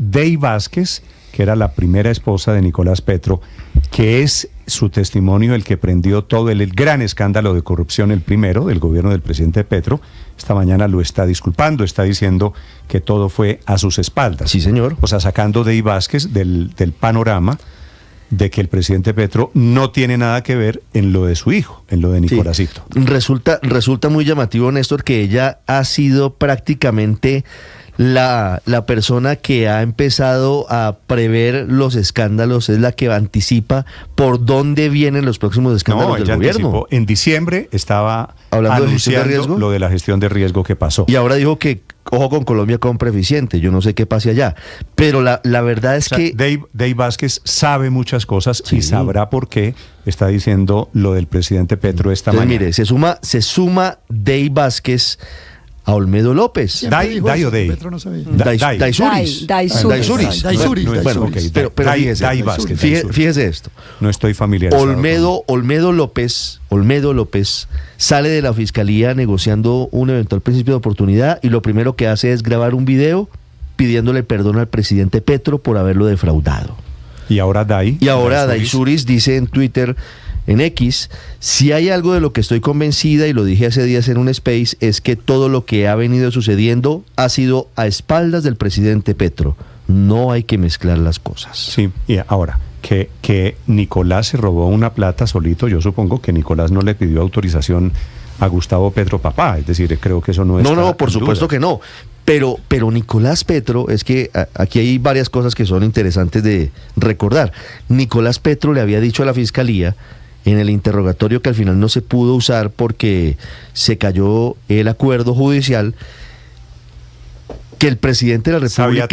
Dey Vázquez, que era la primera esposa de Nicolás Petro, que es su testimonio el que prendió todo el gran escándalo de corrupción, el primero del gobierno del presidente Petro. Esta mañana lo está disculpando, está diciendo que todo fue a sus espaldas. Sí, señor. O sea, sacando Dey Vázquez del panorama de que el presidente Petro no tiene nada que ver en lo de su hijo, en lo de Nicolásito. Sí. Resulta muy llamativo, Néstor, que ella ha sido prácticamente la persona que ha empezado a prever los escándalos, es la que anticipa por dónde vienen los próximos escándalos del gobierno. Anticipó. En diciembre estaba hablando anunciando de riesgo, lo de la gestión de riesgo que pasó. Y ahora dijo que ojo con Colombia compra eficiente. Yo no sé qué pase allá, pero la verdad es que Dey Vázquez sabe muchas cosas y sabrá por qué está diciendo lo del presidente Petro esta mañana. Mire, se suma Dey Vázquez a Olmedo López. Day o Dey. Petro no sabía. Daysuris. Bueno, ok, pero Dey Vázquez. Fíjese esto. No estoy familiarizado. Olmedo López sale de la fiscalía negociando un eventual principio de oportunidad y lo primero que hace es grabar un video pidiéndole perdón al presidente Petro por haberlo defraudado. Y ahora Daysuris dice en Twitter, en X, si hay algo de lo que estoy convencida, y lo dije hace días en un space, es que todo lo que ha venido sucediendo ha sido a espaldas del presidente Petro. No hay que mezclar las cosas. Sí, y ahora, que Nicolás se robó una plata solito, yo supongo que Nicolás no le pidió autorización a Gustavo Petro papá, es decir, creo que eso no es. No, por supuesto que no. Pero Nicolás Petro, es que aquí hay varias cosas que son interesantes de recordar. Nicolás Petro le había dicho a la fiscalía en el interrogatorio que al final no se pudo usar porque se cayó el acuerdo judicial, que el presidente de la República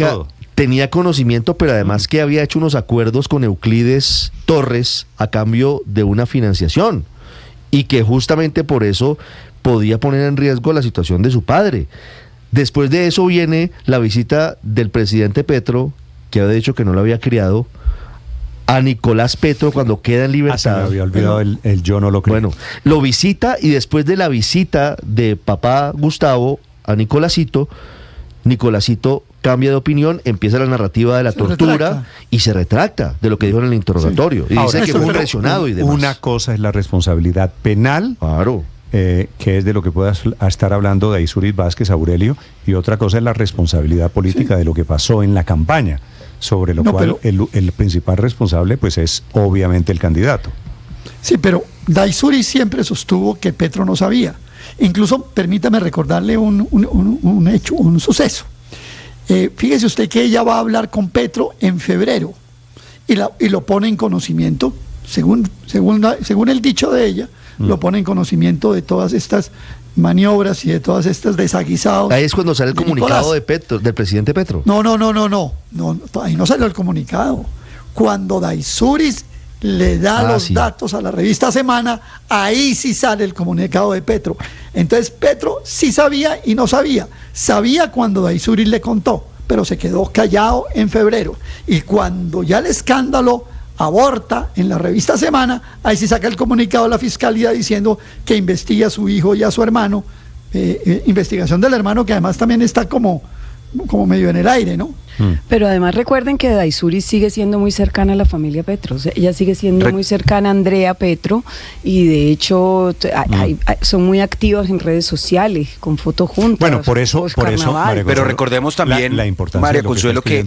tenía conocimiento, pero además que había hecho unos acuerdos con Euclides Torres a cambio de una financiación y que justamente por eso podía poner en riesgo la situación de su padre. Después de eso viene la visita del presidente Petro, que había dicho que no lo había criado, a Nicolás Petro cuando queda en libertad. Se me había olvidado el yo no lo creo. Bueno, lo visita y después de la visita de papá Gustavo a Nicolásito cambia de opinión, empieza la narrativa de la tortura y se retracta de lo que dijo en el interrogatorio. Y dice que fue presionado y demás. Una cosa es la responsabilidad penal. Claro. Que es de lo que pueda estar hablando Daysuris Vázquez, Aurelio, y otra cosa es la responsabilidad política de lo que pasó en la campaña, sobre lo cual el principal responsable pues es obviamente el candidato. Sí, pero Daysuris siempre sostuvo que Petro no sabía. Incluso, permítame recordarle un hecho, un suceso. Fíjese usted que ella va a hablar con Petro en febrero y lo pone en conocimiento, según el dicho de ella, lo pone en conocimiento de todas estas maniobras y de todas estas desaguisados. Ahí es cuando sale el comunicado de Petro, del presidente Petro. No, ahí no salió el comunicado. Cuando Daysuris le da los datos a la revista Semana, ahí sí sale el comunicado de Petro. Entonces Petro sí sabía y no sabía. Sabía cuando Daysuris le contó, pero se quedó callado en febrero. Y cuando ya el escándalo aborta en la revista Semana, ahí sí saca el comunicado de la fiscalía diciendo que investiga a su hijo y a su hermano, investigación del hermano que además también está como medio en el aire, ¿no? Pero además recuerden que Daysuris sigue siendo muy cercana a la familia Petro, o sea, ella sigue siendo muy cercana a Andrea Petro y de hecho son muy activas en redes sociales, con fotos juntas. Bueno, por eso María, pero recordemos también, la importancia María de lo Consuelo, que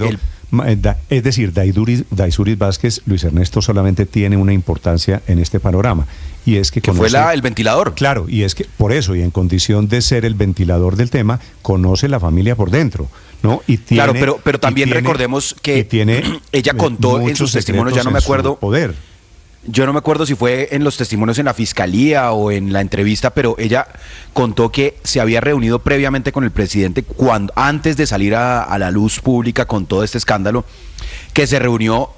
es decir, Daysuris Vázquez, Luis Ernesto, solamente tiene una importancia en este panorama, y es que fue el ventilador. Claro, y es que por eso, y en condición de ser el ventilador del tema, conoce la familia por dentro, ¿no? Y tiene, claro, pero también recordemos que ella contó en sus testimonios, ya no me acuerdo. Yo no me acuerdo si fue en los testimonios en la fiscalía o en la entrevista, pero ella contó que se había reunido previamente con el presidente antes de salir a la luz pública con todo este escándalo, que se reunió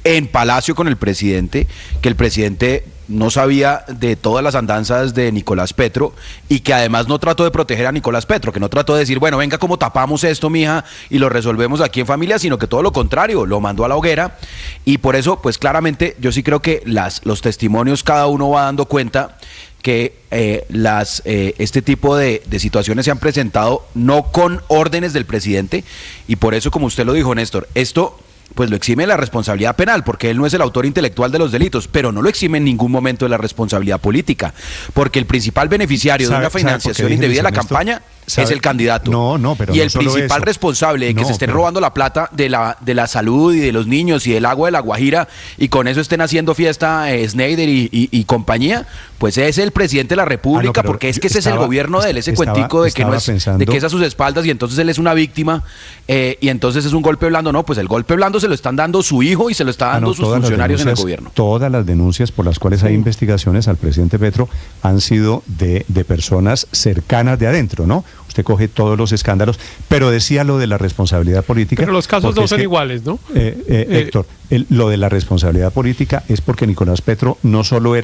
en Palacio con el presidente, que el presidente no sabía de todas las andanzas de Nicolás Petro y que además no trató de proteger a Nicolás Petro, que no trató de decir, bueno, venga, ¿cómo tapamos esto, mija, y lo resolvemos aquí en familia? Sino que todo lo contrario, lo mandó a la hoguera. Y por eso, pues claramente, yo sí creo que los testimonios, cada uno va dando cuenta que este tipo de situaciones se han presentado no con órdenes del presidente, y por eso, como usted lo dijo, Néstor, esto pues lo exime de la responsabilidad penal, porque él no es el autor intelectual de los delitos, pero no lo exime en ningún momento de la responsabilidad política, porque el principal beneficiario de una financiación indebida de la campaña es el candidato. Pero y el principal responsable de que se estén robando la plata de la salud y de los niños y del agua de La Guajira, y con eso estén haciendo fiesta Snyder y compañía, pues es el presidente de la República, porque es que ese es el gobierno de él, ese cuentico de que no es pensando, de que es a sus espaldas y entonces él es una víctima, y entonces es un golpe blando. No, pues el golpe blando se lo están dando su hijo y se lo está dando sus funcionarios en el gobierno. Todas las denuncias por las cuales hay investigaciones al presidente Petro han sido de personas cercanas de adentro, ¿no? Usted coge todos los escándalos, pero decía lo de la responsabilidad política. Pero los casos no son iguales, ¿no? Héctor, lo de la responsabilidad política es porque Nicolás Petro no solo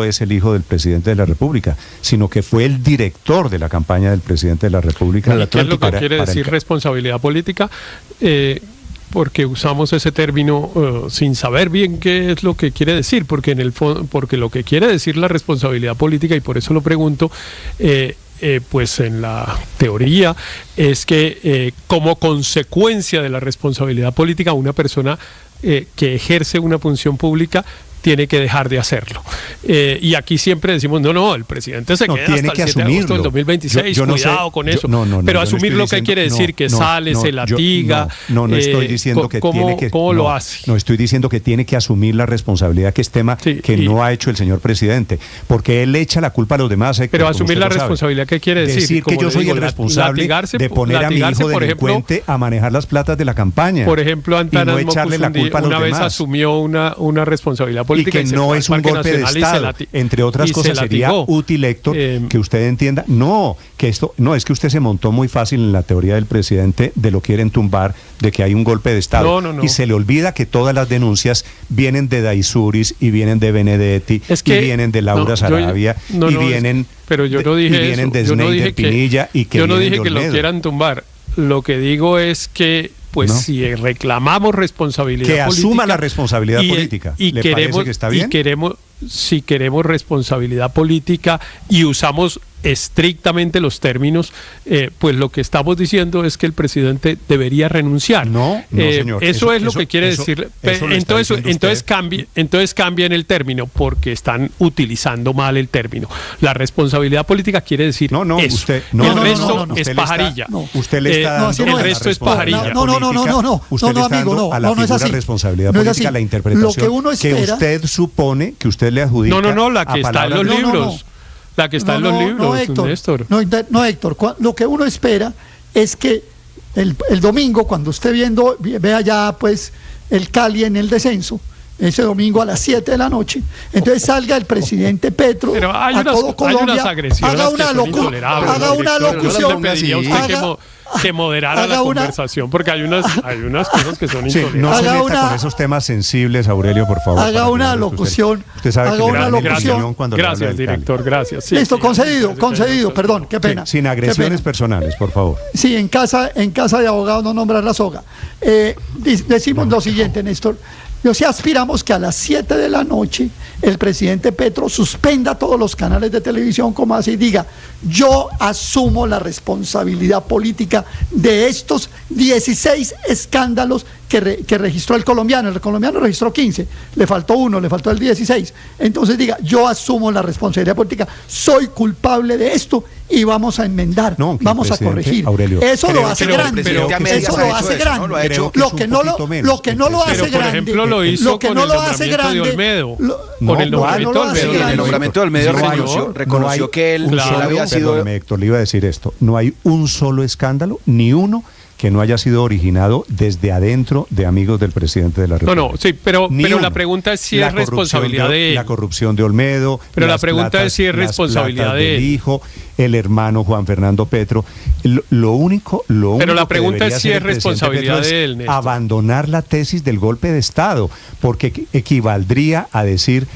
es el hijo del presidente de la República, sino que fue el director de la campaña del presidente de la República. ¿Qué es lo que quiere decir responsabilidad política? Porque usamos ese término sin saber bien qué es lo que quiere decir, porque en el fondo, porque lo que quiere decir la responsabilidad política, y por eso lo pregunto, pues en la teoría es que como consecuencia de la responsabilidad política, una persona que ejerce una función pública tiene que dejar de hacerlo. Y aquí siempre decimos, no, el presidente se queda hasta el 7 de agosto del 2026, cuidado con eso. Pero asumir lo que quiere decir que sale, se latiga. No estoy diciendo que tiene que... ¿Cómo lo hace? No estoy diciendo que tiene que asumir la responsabilidad, que es tema no ha hecho el señor presidente, porque él le echa la culpa a los demás. Pero asumir la responsabilidad, ¿qué quiere decir? Decir que yo soy el responsable de poner a mi hijo delincuente a manejar las platas de la campaña. Por ejemplo, Antanas Mocus una vez asumió una responsabilidad política, y que no es un golpe de Estado. Entre otras cosas, sería útil, Héctor, que usted entienda, es que usted se montó muy fácil en la teoría del presidente de lo quieren tumbar, de que hay un golpe de Estado. Y se le olvida que todas las denuncias vienen de Daisuris y vienen de Benedetti y vienen de Laura Sarabia y vienen... Pero yo no dije vienen de Snyder Pinilla y que yo no dije que lo quieran tumbar. Lo que digo es que si reclamamos responsabilidad política, que asuma la responsabilidad política. ¿Le parece que está bien? Si queremos responsabilidad política y usamos estrictamente los términos, pues lo que estamos diciendo es que el presidente debería renunciar. No, señor. Eso es lo que quiere decir. Entonces cambia en el término, porque están utilizando mal el término. La responsabilidad política quiere decir eso. El resto es pajarilla. Usted le está dando el resto es pajarilla. Usted le está dando a la figura de responsabilidad política la interpretación que usted supone, que usted le adjudica. La que está en los libros. La que está en los libros, Néstor. No, Héctor, lo que uno espera es que el domingo, cuando usted vea ya pues el Cali en el descenso, ese domingo a las 7 de la noche, entonces salga el presidente Petro a todo Colombia, haga una locución, que moderara la conversación, porque hay unas cosas que son intolerables. No se meta con esos temas sensibles, Aurelio, por favor. Haga una locución. Usted sabe que una locución. Gracias, director, gracias. Listo, concedido, perdón, qué pena. Sin agresiones personales, por favor. Sí, en casa de abogado no nombrar la soga. Decimos lo siguiente, Néstor. Aspiramos que a las 7 de la noche el presidente Petro suspenda todos los canales de televisión, como así diga, yo asumo la responsabilidad política de estos 16 escándalos que registró el colombiano. El colombiano registró 15, le faltó el 16. Entonces diga, yo asumo la responsabilidad política, soy culpable de esto y vamos a enmendar, vamos a corregir. Aurelio, eso lo hace grande. Eso lo hace grande. Lo que no lo hace grande. Por ejemplo, lo hizo con el nombramiento de Olmedo. Con el nombramiento de Olmedo reconoció que él había sido... Perdóname, Héctor, le iba a decir esto. No hay un solo escándalo, ni uno, que no haya sido originado desde adentro de amigos del presidente de la República. Pero la pregunta es si es responsabilidad de él. La corrupción de Olmedo. Pero la pregunta es si es responsabilidad de él. El hijo, el hermano Juan Fernando Petro. Lo único pero la pregunta es si es responsabilidad de él, Néstor. Abandonar la tesis del golpe de Estado, porque equivaldría a decir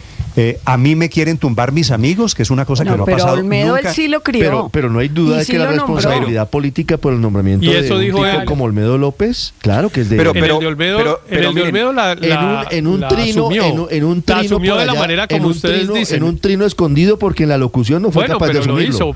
a mí me quieren tumbar mis amigos, que es una cosa que no ha pasado Olmedo nunca. Él sí lo crió. Pero no hay duda de que la responsabilidad política por el nombramiento de un tipo como Olmedo López, claro que es de en el de Olmedo en un trino asumió de la manera como ustedes dicen. En un trino escondido porque en la locución no fue capaz de asumirlo.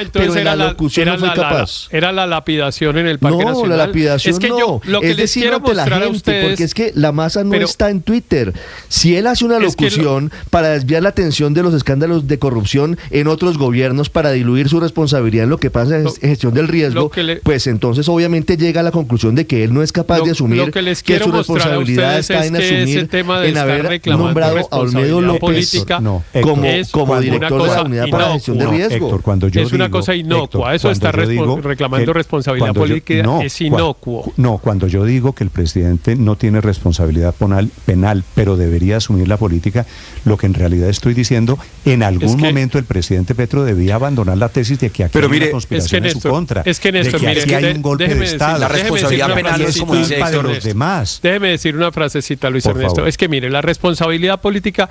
Entonces en la locución no fue capaz. Era la lapidación en el Parque Nacional. No, la lapidación es que no. Lo que les quiero mostrar a ustedes, porque es que la masa no está en Twitter. Si él hace una locución para desviar la atención de los escándalos de corrupción en otros gobiernos, para diluir su responsabilidad en lo que pasa en gestión del riesgo, pues entonces obviamente llega a la conclusión de que él no es capaz de asumir que su responsabilidad está en asumir, en haber nombrado a Olmedo López como director de la unidad para la gestión de riesgo. Es una cosa inocua. Eso está reclamando responsabilidad política, es inocuo. No, cuando yo digo que el presidente no tiene responsabilidad penal, pero debería asumir la política, lo que en realidad estoy diciendo, en algún momento el presidente Petro debía abandonar la tesis de que aquí hay una conspiración en su contra. Es que Néstor, de que aquí hay un golpe de Estado. La responsabilidad penal es como dice culpa de los demás. Déjeme decir una frasecita, Luis Ernesto. Favor. Es que mire, la responsabilidad política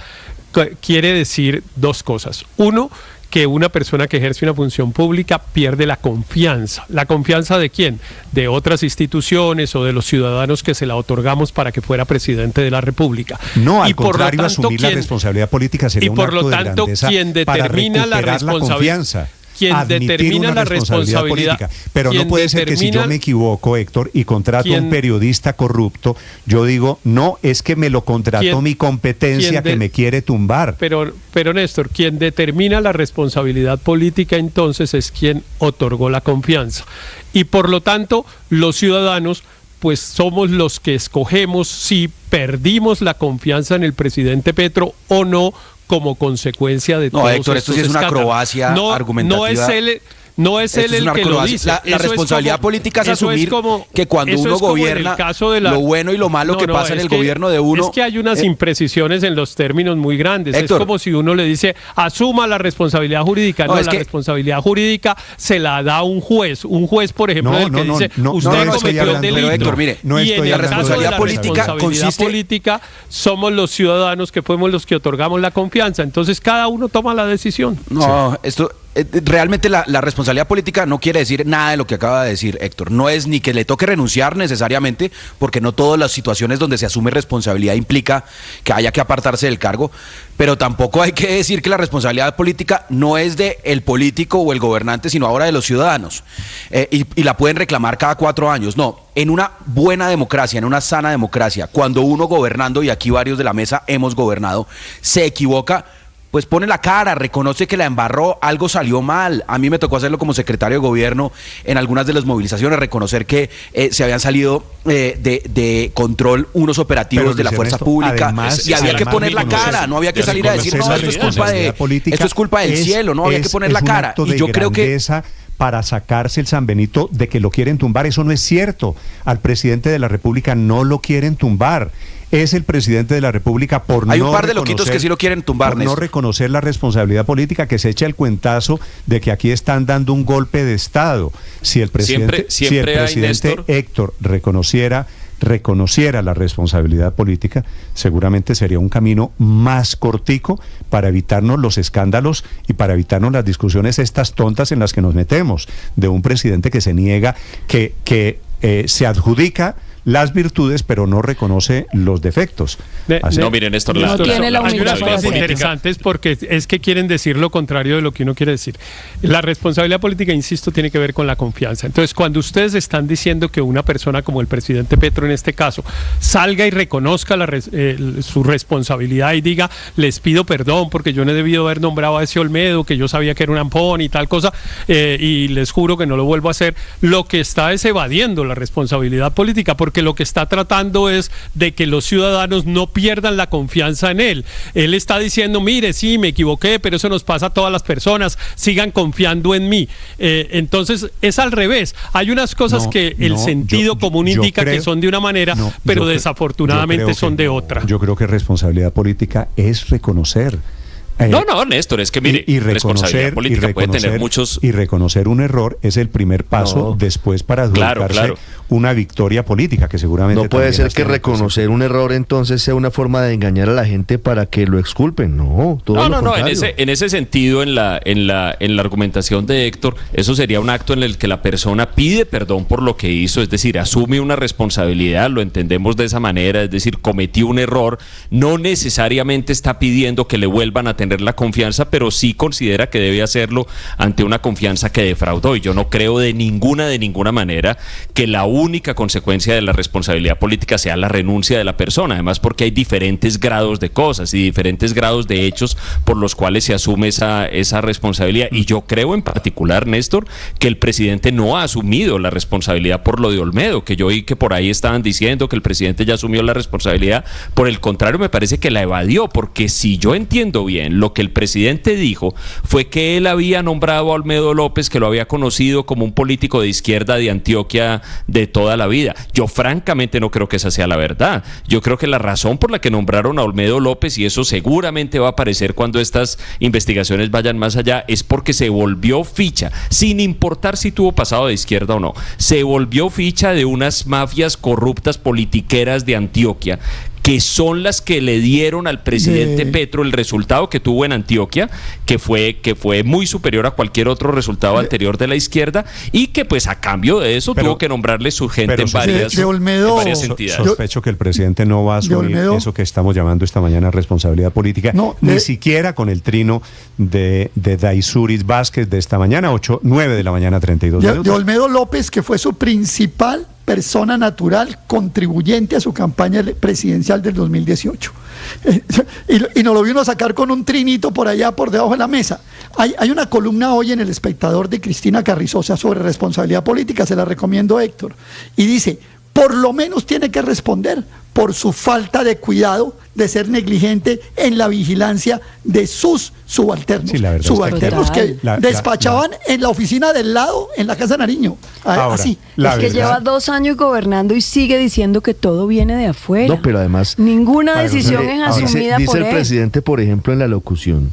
quiere decir dos cosas. Uno, que una persona que ejerce una función pública pierde la confianza. ¿La confianza de quién? De otras instituciones o de los ciudadanos que se la otorgamos para que fuera presidente de la República. No, al contrario, asumir la responsabilidad política sería un acto de grandeza para recuperar la confianza. Quien determina la responsabilidad política. Pero no puede ser que si yo me equivoco, Héctor, y contrato a un periodista corrupto, yo digo, no, es que me lo contrató mi competencia que me quiere tumbar. Pero Néstor, quien determina la responsabilidad política entonces es quien otorgó la confianza. Y por lo tanto, los ciudadanos pues somos los que escogemos si perdimos la confianza en el presidente Petro o no, como consecuencia de todo. Héctor, esto sí es una acrobacia argumentativa. No es él el que lo dice. La responsabilidad política es asumir que cuando uno gobierna, lo bueno y lo malo que pasa en el gobierno de uno... Es que hay unas imprecisiones en los términos muy grandes. Héctor, es como si uno le dice, asuma la responsabilidad jurídica. No, la responsabilidad jurídica se la da un juez. Un juez, por ejemplo, el que dice, usted cometió el delito. Pero Héctor, mire, y en el caso de la responsabilidad política, somos los ciudadanos que fuimos los que otorgamos la confianza. Entonces, cada uno toma la decisión. No, esto... Realmente la responsabilidad política no quiere decir nada de lo que acaba de decir Héctor. No es ni que le toque renunciar necesariamente, porque no todas las situaciones donde se asume responsabilidad implica que haya que apartarse del cargo, pero tampoco hay que decir que la responsabilidad política no es de el político o el gobernante, sino ahora de los ciudadanos. Y la pueden reclamar cada 4 años. No, en una buena democracia, en una sana democracia, cuando uno gobernando, y aquí varios de la mesa hemos gobernado, se equivoca, pues pone la cara, reconoce que la embarró, algo salió mal. A mí me tocó hacerlo como secretario de gobierno en algunas de las movilizaciones, reconocer que se habían salido de control unos operativos de la fuerza pública, y había que poner la cara, no había que salir a decir, no, esto es culpa del cielo, no había que poner la cara. Y yo creo que... para sacarse el San Benito de que lo quieren tumbar. Eso no es cierto. Al presidente de la República no lo quieren tumbar. Es el presidente de la República Hay un par de loquitos que sí lo quieren tumbar, por no reconocer la responsabilidad política, que se echa el cuentazo de que aquí están dando un golpe de Estado. Si el presidente, Héctor reconociera la responsabilidad política, seguramente sería un camino más cortico para evitarnos los escándalos y para evitarnos las discusiones estas tontas en las que nos metemos, de un presidente que se niega, que se adjudica las virtudes, pero no reconoce los defectos. No, miren, Néstor, hay unas cosas interesantes porque es que quieren decir lo contrario de lo que uno quiere decir. La responsabilidad política, insisto, tiene que ver con la confianza. Entonces, cuando ustedes están diciendo que una persona como el presidente Petro en este caso salga y reconozca su responsabilidad y diga, les pido perdón porque yo no he debido haber nombrado a ese Olmedo, que yo sabía que era un ampón y tal cosa, y les juro que no lo vuelvo a hacer, lo que está es evadiendo la responsabilidad política, porque lo que está tratando es de que los ciudadanos no pierdan la confianza en él. Él está diciendo, mire, sí, me equivoqué, pero eso nos pasa a todas las personas, sigan confiando en mí. Entonces, es al revés. Hay unas cosas que el sentido común indica que son de una manera, pero desafortunadamente son de otra. Yo creo que responsabilidad política es reconocer No, Néstor, es que mire, responsabilidad política puede tener muchos... Y reconocer un error es el primer paso después para adjudicarse una victoria política que seguramente... No puede ser que reconocer un error entonces sea una forma de engañar a la gente para que lo exculpen, no. En ese sentido, en la argumentación de Héctor, eso sería un acto en el que la persona pide perdón por lo que hizo, es decir, asume una responsabilidad, lo entendemos de esa manera, es decir, cometió un error, no necesariamente está pidiendo que le vuelvan a tener la confianza, pero sí considera que debe hacerlo ante una confianza que defraudó, y yo no creo de ninguna manera que la única consecuencia de la responsabilidad política sea la renuncia de la persona, además porque hay diferentes grados de cosas y diferentes grados de hechos por los cuales se asume esa responsabilidad, y yo creo en particular, Néstor, que el presidente no ha asumido la responsabilidad por lo de Olmedo, que yo oí que por ahí estaban diciendo que el presidente ya asumió la responsabilidad. Por el contrario, me parece que la evadió, porque si yo entiendo bien, lo que el presidente dijo fue que él había nombrado a Olmedo López, que lo había conocido como un político de izquierda de Antioquia de toda la vida. Yo francamente no creo que esa sea la verdad. Yo creo que la razón por la que nombraron a Olmedo López, y eso seguramente va a aparecer cuando estas investigaciones vayan más allá, es porque se volvió ficha, sin importar si tuvo pasado de izquierda o no, se volvió ficha de unas mafias corruptas politiqueras de Antioquia, que son las que le dieron al presidente Petro el resultado que tuvo en Antioquia, que fue muy superior a cualquier otro resultado anterior de la izquierda, y que pues a cambio de eso tuvo que nombrarle su gente en varias entidades. Sospecho que el presidente no va a asumir eso que estamos llamando esta mañana responsabilidad política, ni siquiera con el trino de Daisuris Vázquez de esta mañana, 9 de la mañana, 32 minutos. De Olmedo López, que fue su principal persona natural contribuyente a su campaña presidencial del 2018. Y nos lo vino a sacar con un trinito por allá, por debajo de la mesa. Hay una columna hoy en El Espectador de Cristina Carrizosa sobre responsabilidad política, se la recomiendo, Héctor, y dice, por lo menos tiene que responder por su falta de cuidado, de ser negligente en la vigilancia de sus subalternos. Sí, subalternos que despachaban en la oficina del lado, en la Casa Nariño. Así. Es que lleva 2 años gobernando y sigue diciendo que todo viene de afuera. No, pero además... Ninguna decisión es asumida dice por él. Dice el presidente, por ejemplo, en la locución,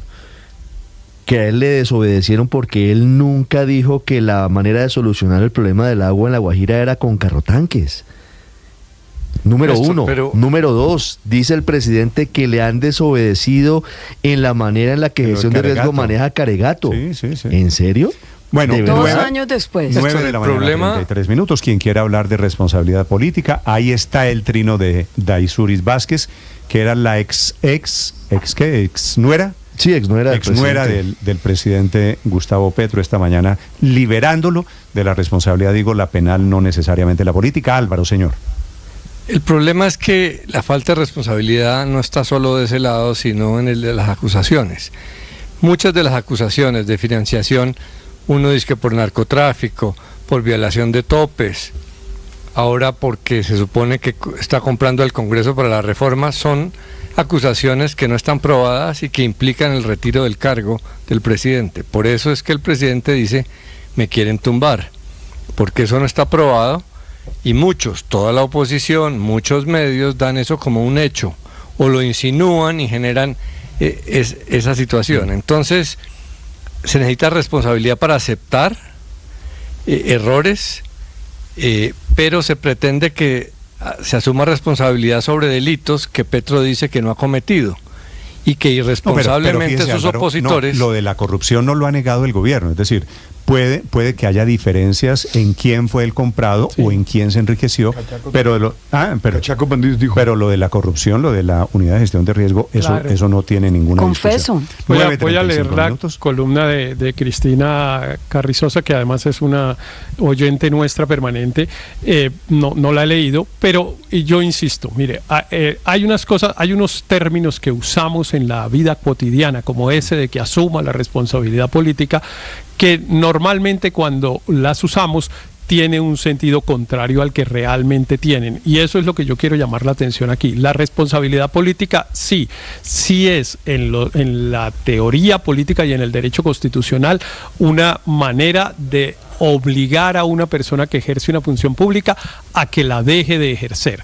que a él le desobedecieron porque él nunca dijo que la manera de solucionar el problema del agua en La Guajira era con carrotanques. Número 1. Número 2, dice el presidente que le han desobedecido en la manera en la que gestión de riesgo maneja Caregato. Sí. ¿En serio? Bueno, 2 años después. 9 de la mañana, 33 minutos. Quien quiera hablar de responsabilidad política, ahí está el trino de Daisuris Vázquez, que era la ex nuera. Sí, ex nuera del presidente Gustavo Petro, esta mañana liberándolo de la responsabilidad, digo, la penal, no necesariamente la política. Álvaro, señor. El problema es que la falta de responsabilidad no está solo de ese lado, sino en el de las acusaciones. Muchas de las acusaciones de financiación, uno dice que por narcotráfico, por violación de topes, ahora porque se supone que está comprando el Congreso para la reforma, son acusaciones que no están probadas y que implican el retiro del cargo del presidente. Por eso es que el presidente dice, me quieren tumbar, porque eso no está probado. Y toda la oposición, muchos medios dan eso como un hecho, o lo insinúan y generan esa situación. Entonces, se necesita responsabilidad para aceptar errores, pero se pretende que se asuma responsabilidad sobre delitos que Petro dice que no ha cometido, y que irresponsablemente pero fíjese, sus opositores... lo de la corrupción no lo ha negado el gobierno, es decir... Puede que haya diferencias en quién fue el comprado o en quién se enriqueció, pero lo de la corrupción, lo de la unidad de gestión de riesgo, eso no tiene ninguna discusión. Voy a leer la columna de Cristina Carrizosa, que además es una oyente nuestra permanente. No la he leído, pero yo insisto, mire, hay unas cosas, hay unos términos que usamos en la vida cotidiana, como ese de que asuma la responsabilidad política, que normalmente cuando las usamos tiene un sentido contrario al que realmente tienen, y eso es lo que yo quiero llamar la atención aquí. La responsabilidad política sí es en la teoría política y en el derecho constitucional una manera de obligar a una persona que ejerce una función pública a que la deje de ejercer.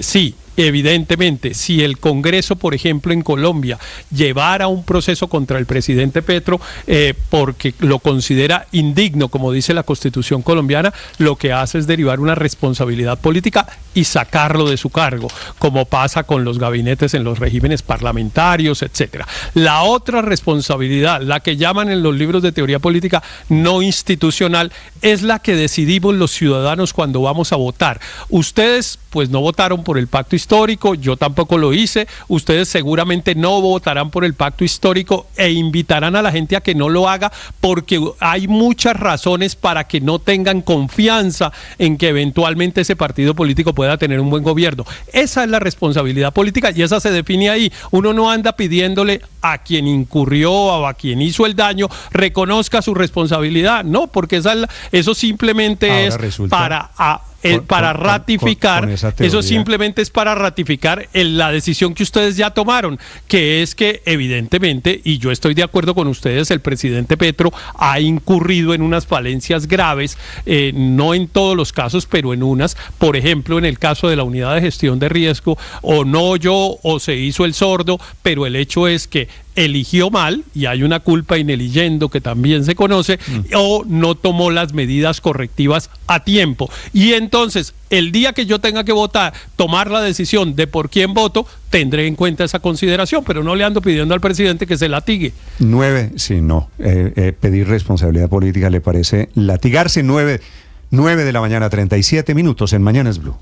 Sí, evidentemente, si el Congreso, por ejemplo, en Colombia, llevara un proceso contra el presidente Petro porque lo considera indigno, como dice la Constitución colombiana, lo que hace es derivar una responsabilidad política y sacarlo de su cargo, como pasa con los gabinetes en los regímenes parlamentarios, etcétera. La otra responsabilidad, la que llaman en los libros de teoría política no institucional, es la que decidimos los ciudadanos cuando vamos a votar. Ustedes, pues, no votaron por el pacto histórico, yo tampoco lo hice, ustedes seguramente no votarán por el pacto histórico e invitarán a la gente a que no lo haga porque hay muchas razones para que no tengan confianza en que eventualmente ese partido político pueda tener un buen gobierno. Esa es la responsabilidad política y esa se define ahí. Uno no anda pidiéndole a quien incurrió o a quien hizo el daño reconozca su responsabilidad, no, porque eso simplemente ahora es para ratificar, eso simplemente es para ratificar la decisión que ustedes ya tomaron, que es que evidentemente, y yo estoy de acuerdo con ustedes, el presidente Petro ha incurrido en unas falencias graves, no en todos los casos, pero en unas, por ejemplo, en el caso de la unidad de gestión de riesgo, o no oyó o se hizo el sordo, pero el hecho es que eligió mal, y hay una culpa in eligendo que también se conoce, o no tomó las medidas correctivas a tiempo. Y entonces, el día que yo tenga que votar, tomar la decisión de por quién voto, tendré en cuenta esa consideración, pero no le ando pidiendo al presidente que se latigue. 9, sí, no. Pedir responsabilidad política le parece latigarse. 9 de la mañana, 37 minutos en Mañanas Blue.